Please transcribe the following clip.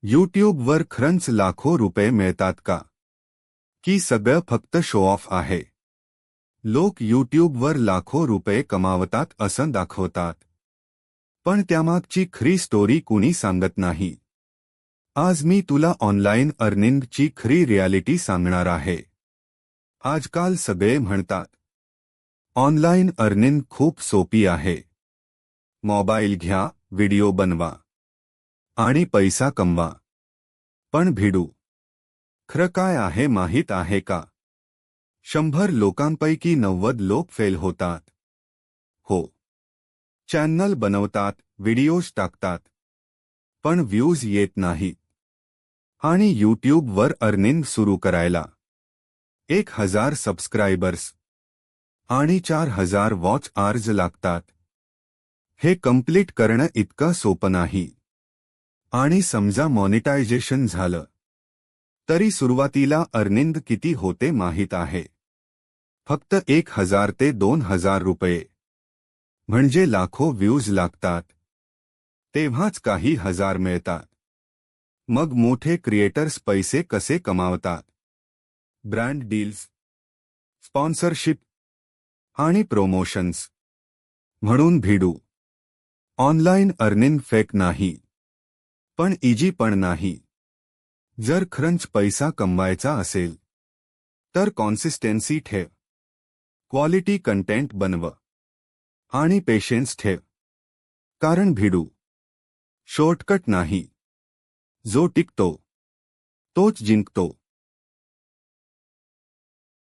यूट्यूबवर खरंच लाखो रुपये मिळतात का? की सगळं फक्त शो ऑफ आहे? लोक यूट्यूबवर लाखो रुपये कमावतात असं दाखवतात, पण त्यामागची खरी स्टोरी कुणी सांगत नाही. आज मी तुला ऑनलाईन अर्निंगची खरी रियालिटी सांगणार आहे. आजकाल सगळे म्हणतात ऑनलाईन अर्निंग खूप सोपी आहे. मोबाईल घ्या, व्हिडिओ बनवा आणि पैसा कमवा. पण भिडू, खरं काय आहे माहीत आहे का? 100 लोकांपैकी 90 लोक फेल होतात. हो, चॅनल बनवतात, व्हिडिओज टाकतात, पण व्ह्यूज येत नाहीत. आणि यूट्यूबवर अर्निंग सुरू करायला 1000 सबस्क्रायबर्स आणि 4000 वॉच आवर्स लागतात. हे कंप्लीट करणं इतकं सोपं नाही. आणि समजा मॉनिटायझेशन झालं, तरी सुरुवातीला अर्निंग किती होते माहीत आहे? फक्त 1000 ते 2000 रुपये. म्हणजे लाखो व्ह्यूज लागतात. तेव्हाच काही हजार मिळतात. मग मोठे क्रिएटर्स पैसे कसे कमावतात? ब्रँड डील्स, स्पॉन्सरशिप आणि प्रमोशन्स. म्हणून भिडू, ऑनलाईन अर्निंग फेक नाही, पण इजी पण नाही. जर खरंच पैसा कमवायचा असेल तर कॉन्सिस्टन्सी ठेव, क्वालिटी कंटेंट बनव आणि पेशन्स ठेव. कारण भिडू शॉर्टकट नाही. जो टिकतो तोच जिंकतो.